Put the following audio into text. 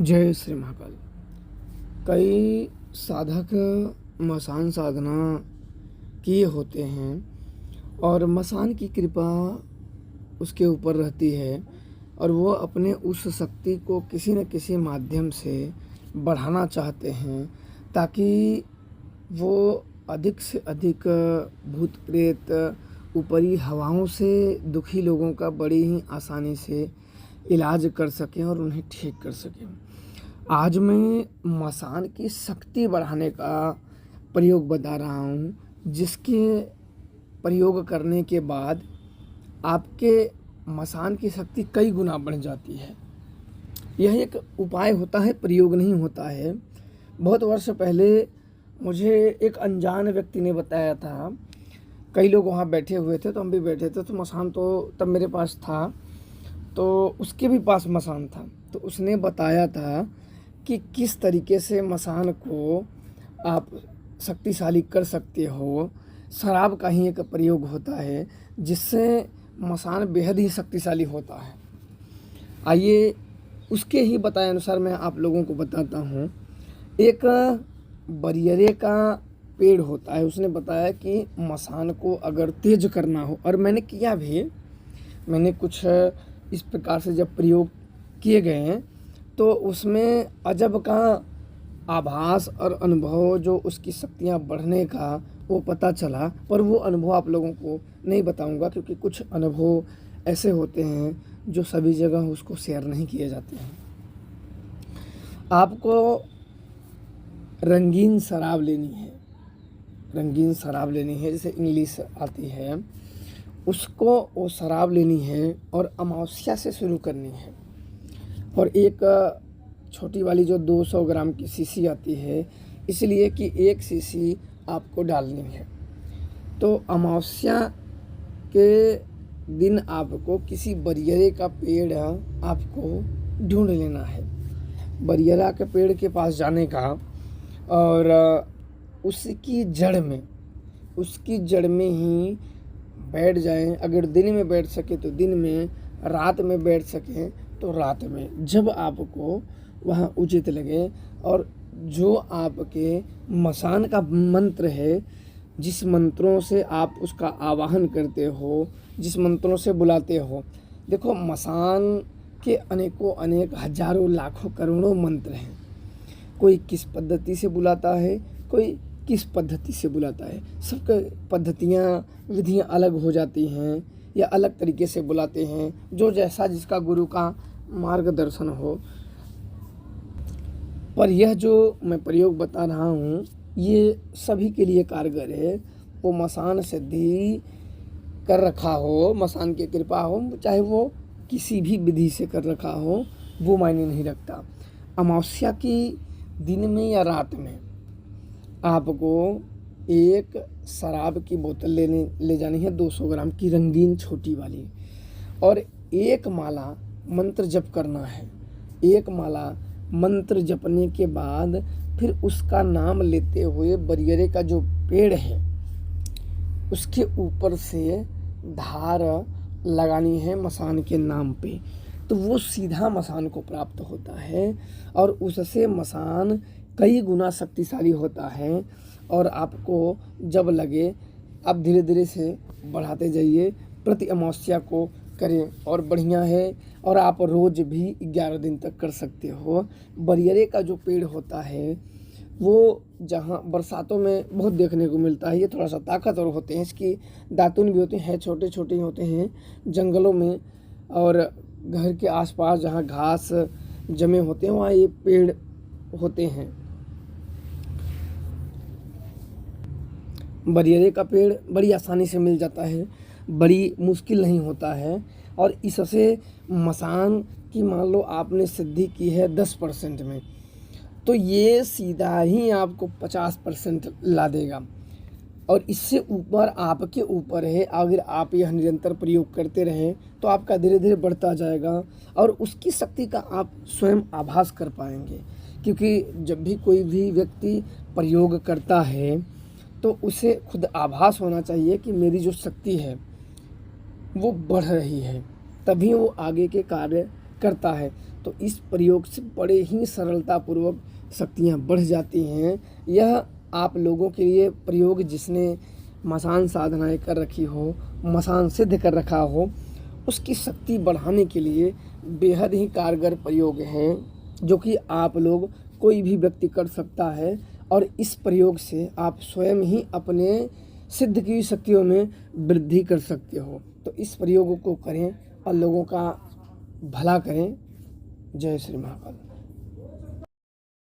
जय श्री महाकाल। कई साधक मसान साधना किए होते हैं और मसान की कृपा उसके ऊपर रहती है और वो अपने उस शक्ति को किसी न किसी माध्यम से बढ़ाना चाहते हैं ताकि वो अधिक से अधिक भूत प्रेत ऊपरी हवाओं से दुखी लोगों का बड़ी ही आसानी से इलाज कर सकें और उन्हें ठीक कर सकें। आज मैं मसान की शक्ति बढ़ाने का प्रयोग बता रहा हूँ, जिसके प्रयोग करने के बाद आपके मसान की शक्ति कई गुना बढ़ जाती है। यह एक उपाय होता है, प्रयोग नहीं होता है। बहुत वर्ष पहले मुझे एक अनजान व्यक्ति ने बताया था। कई लोग वहाँ बैठे हुए थे तो हम भी बैठे थे, तो मसान तो तब मेरे पास था, तो उसके भी पास मसान था। तो उसने बताया था कि किस तरीके से मसान को आप शक्तिशाली कर सकते हो। शराब का ही एक प्रयोग होता है जिससे मसान बेहद ही शक्तिशाली होता है। आइए उसके ही बताए अनुसार मैं आप लोगों को बताता हूँ। एक बरियरे का पेड़ होता है। उसने बताया कि मसान को अगर तेज करना हो, और मैंने किया भी, मैंने कुछ इस प्रकार से जब प्रयोग किए गए हैं तो उसमें अजब का आभास और अनुभव, जो उसकी शक्तियाँ बढ़ने का वो पता चला। पर वो अनुभव आप लोगों को नहीं बताऊंगा, क्योंकि कुछ अनुभव ऐसे होते हैं जो सभी जगह उसको शेयर नहीं किए जाते हैं। आपको रंगीन शराब लेनी है, रंगीन शराब लेनी है, जैसे इंग्लिश आती है, उसको वो शराब लेनी है और अमावस्या से शुरू करनी है। और एक छोटी वाली जो 200 ग्राम की शीशी आती है, इसलिए कि एक शीशी आपको डालनी है। तो अमावस्या के दिन आपको किसी बरियरे का पेड़ आपको ढूंढ लेना है। बरियरा के पेड़ के पास जाने का और उसकी जड़ में ही बैठ जाएं। अगर दिन में बैठ सके तो दिन में, रात में बैठ सके तो रात में, जब आपको वहाँ उचित लगे। और जो आपके मसान का मंत्र है, जिस मंत्रों से आप उसका आवाहन करते हो, जिस मंत्रों से बुलाते हो, देखो मसान के अनेकों अनेक हजारों लाखों करोड़ों मंत्र हैं। कोई किस पद्धति से बुलाता है, कोई किस पद्धति से बुलाता है। सबके पद्धतियाँ, विधियाँ अलग हो जाती हैं या अलग तरीके से बुलाते हैं, जो जैसा जिसका गुरु का मार्गदर्शन हो। पर यह जो मैं प्रयोग बता रहा हूँ ये सभी के लिए कारगर है। वो मसान सिद्धि कर रखा हो, मसान की कृपा हो, चाहे वो किसी भी विधि से कर रखा हो, वो मायने नहीं रखता। अमावस्या की दिन में या रात में आपको एक शराब की बोतल ले जानी है, 200 ग्राम की, रंगीन छोटी वाली, और एक माला मंत्र जप करना है। एक माला मंत्र जपने के बाद फिर उसका नाम लेते हुए बरियरे का जो पेड़ है उसके ऊपर से धार लगानी है मसान के नाम पे। तो वो सीधा मसान को प्राप्त होता है और उससे मसान कई गुना शक्तिशाली होता है। और आपको जब लगे, आप धीरे धीरे से बढ़ाते जाइए, प्रति अमावस्या को करें और बढ़िया है। और आप रोज़ भी 11 दिन तक कर सकते हो। बरियरे का जो पेड़ होता है वो जहाँ बरसातों में बहुत देखने को मिलता है। ये थोड़ा सा ताकतवर होते हैं, इसकी दातुन भी होते हैं, छोटे छोटे होते हैं जंगलों में और घर के आसपास जहाँ घास जमे होते हैं वहाँ ये पेड़ होते हैं। बरियरे का पेड़ बड़ी आसानी से मिल जाता है, बड़ी मुश्किल नहीं होता है। और इससे मसान की मान लो आपने सिद्धि की है 10% में, तो ये सीधा ही आपको 50% ला देगा। और इससे ऊपर आपके ऊपर है, अगर आप यह निरंतर प्रयोग करते रहें तो आपका धीरे धीरे बढ़ता जाएगा और उसकी शक्ति का आप स्वयं आभास कर पाएंगे। क्योंकि जब भी कोई भी व्यक्ति प्रयोग करता है तो उसे खुद आभास होना चाहिए कि मेरी जो शक्ति है वो बढ़ रही है, तभी वो आगे के कार्य करता है। तो इस प्रयोग से बड़े ही सरलतापूर्वक शक्तियाँ बढ़ जाती हैं। यह आप लोगों के लिए प्रयोग, जिसने मसान साधनाएँ कर रखी हो, मसान सिद्ध कर रखा हो, उसकी शक्ति बढ़ाने के लिए बेहद ही कारगर प्रयोग हैं, जो कि आप लोग, कोई भी व्यक्ति कर सकता है। और इस प्रयोग से आप स्वयं ही अपने सिद्ध की हुई शक्तियों में वृद्धि कर सकते हो। तो इस प्रयोग को करें और लोगों का भला करें। जय श्री महाकाल।